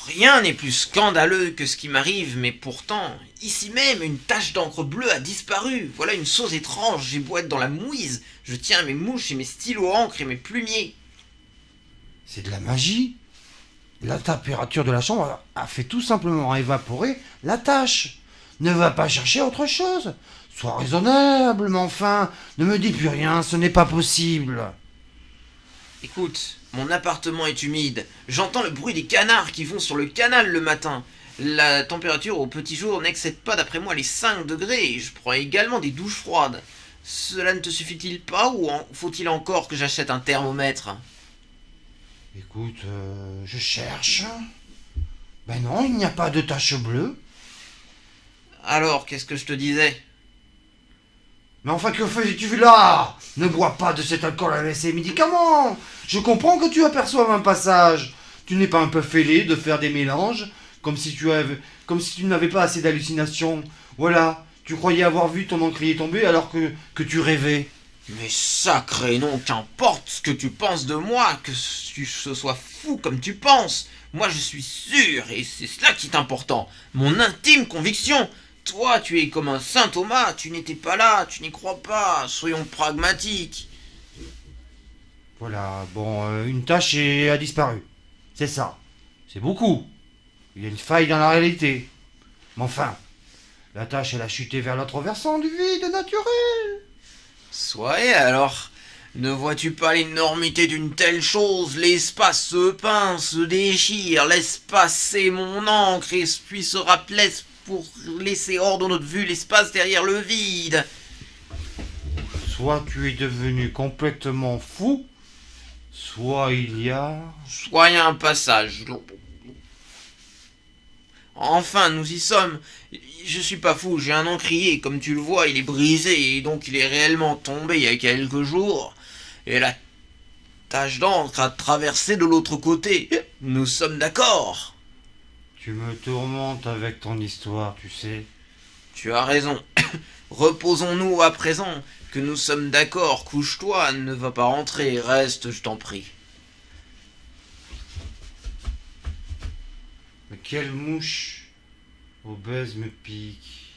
Rien n'est plus scandaleux que ce qui m'arrive, mais pourtant, ici même, une tache d'encre bleue a disparu. Voilà une chose étrange, j'ai beau être dans la mouise, je tiens mes mouches et mes stylos encre et mes plumiers. C'est de la magie. La température de la chambre a fait tout simplement évaporer la tache. Ne va pas chercher autre chose. Sois raisonnable, mais enfin, ne me dis plus rien, ce n'est pas possible. Écoute, mon appartement est humide, j'entends le bruit des canards qui vont sur le canal le matin. La température au petit jour n'excède pas d'après moi les 5 degrés et je prends également des douches froides. Cela ne te suffit-il pas ou faut-il encore que j'achète un thermomètre? Écoute, je cherche. Ben non, il n'y a pas de tache bleue. Alors, qu'est-ce que je te disais? Mais enfin, que fais-tu là? Ne bois pas de cet alcool avec ces médicaments. Je comprends que tu aperçoives un passage. Tu n'es pas un peu fêlé de faire des mélanges, comme si tu n'avais pas assez d'hallucinations. Voilà, tu croyais avoir vu ton encrier tomber alors que tu rêvais. Mais sacré nom, qu'importe ce que tu penses de moi, que ce soit fou comme tu penses. Moi je suis sûr, et c'est cela qui est important, mon intime conviction. Toi tu es comme un saint Thomas, tu n'étais pas là, tu n'y crois pas, soyons pragmatiques. Voilà, bon, une tache a disparu. C'est ça. C'est beaucoup. Il y a une faille dans la réalité. Mais enfin, la tache, elle a chuté vers l'autre versant du vide naturel. Soyez alors, ne vois-tu pas l'énormité d'une telle chose? L'espace se pince, se déchire, laisse passer mon encre et puis se rappelait pour laisser hors de notre vue l'espace derrière le vide. Soit tu es devenu complètement fou, soit il y a... Soyez un passage. Enfin, nous y sommes. Je suis pas fou, j'ai un encrier, comme tu le vois, il est brisé, et donc il est réellement tombé il y a quelques jours. Et la tache d'encre a traversé de l'autre côté. Nous sommes d'accord. Tu me tourmentes avec ton histoire, tu sais. Tu as raison. Reposons-nous à présent, que nous sommes d'accord. Couche-toi, ne va pas rentrer, reste, je t'en prie. Mais quelle mouche obèse me pique.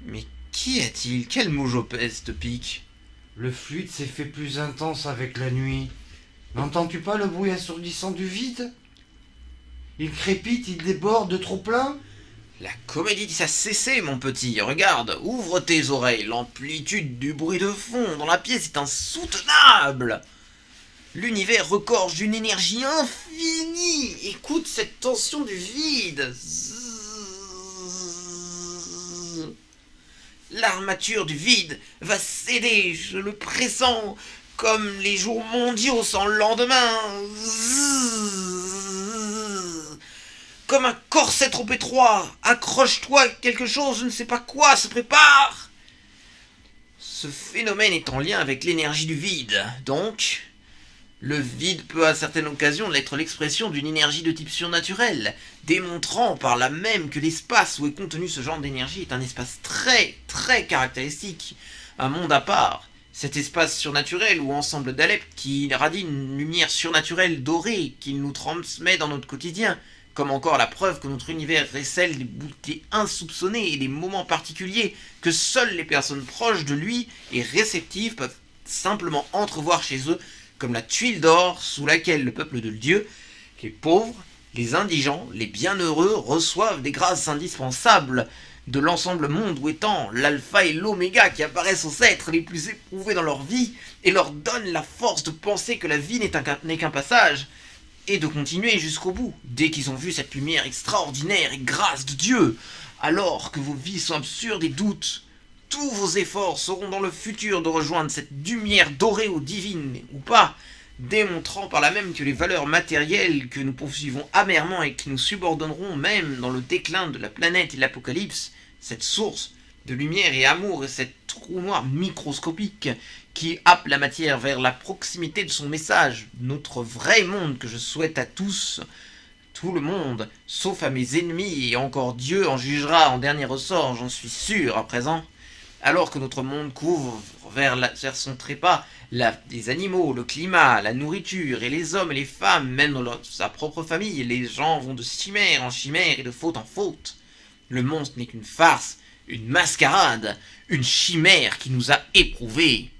Mais qu'y a-t-il? Quelle mouche obèse te pique? Le fluide s'est fait plus intense avec la nuit. N'entends-tu pas le bruit assourdissant du vide? Il crépite, il déborde de trop plein. La comédie a cessé, mon petit. Regarde, ouvre tes oreilles. L'amplitude du bruit de fond dans la pièce est insoutenable. L'univers regorge d'une énergie infinie. Écoute cette tension du vide. L'armature du vide va céder, je le pressens, comme les jours mondiaux sans lendemain. Comme un corset trop étroit. Accroche-toi, quelque chose, je ne sais pas quoi, se prépare. Ce phénomène est en lien avec l'énergie du vide. Donc, le vide peut à certaines occasions être l'expression d'une énergie de type surnaturel, démontrant par là même que l'espace où est contenu ce genre d'énergie est un espace très, très caractéristique, un monde à part. Cet espace surnaturel ou ensemble d'adeptes qui irradie une lumière surnaturelle dorée qu'il nous transmet dans notre quotidien, comme encore la preuve que notre univers récèle des beautés insoupçonnées et des moments particuliers que seules les personnes proches de lui et réceptives peuvent simplement entrevoir chez eux, comme la tuile d'or sous laquelle le peuple de Dieu, les pauvres, les indigents, les bienheureux reçoivent des grâces indispensables de l'ensemble monde où étant l'alpha et l'oméga qui apparaissent aux êtres les plus éprouvés dans leur vie et leur donnent la force de penser que la vie n'est qu'un passage et de continuer jusqu'au bout, dès qu'ils ont vu cette lumière extraordinaire et grâce de Dieu, alors que vos vies sont absurdes et doutes. Tous vos efforts seront dans le futur de rejoindre cette lumière dorée ou divine, ou pas, démontrant par là même que les valeurs matérielles que nous poursuivons amèrement et qui nous subordonneront même dans le déclin de la planète et l'apocalypse, cette source de lumière et amour et cette trou noir microscopique qui happe la matière vers la proximité de son message, notre vrai monde que je souhaite à tous, tout le monde, sauf à mes ennemis, et encore Dieu en jugera en dernier ressort, j'en suis sûr à présent. Alors que notre monde couvre vers son trépas les animaux, le climat, la nourriture, et les hommes et les femmes, même dans sa propre famille, les gens vont de chimère en chimère et de faute en faute. Le monde n'est qu'une farce, une mascarade, une chimère qui nous a éprouvés.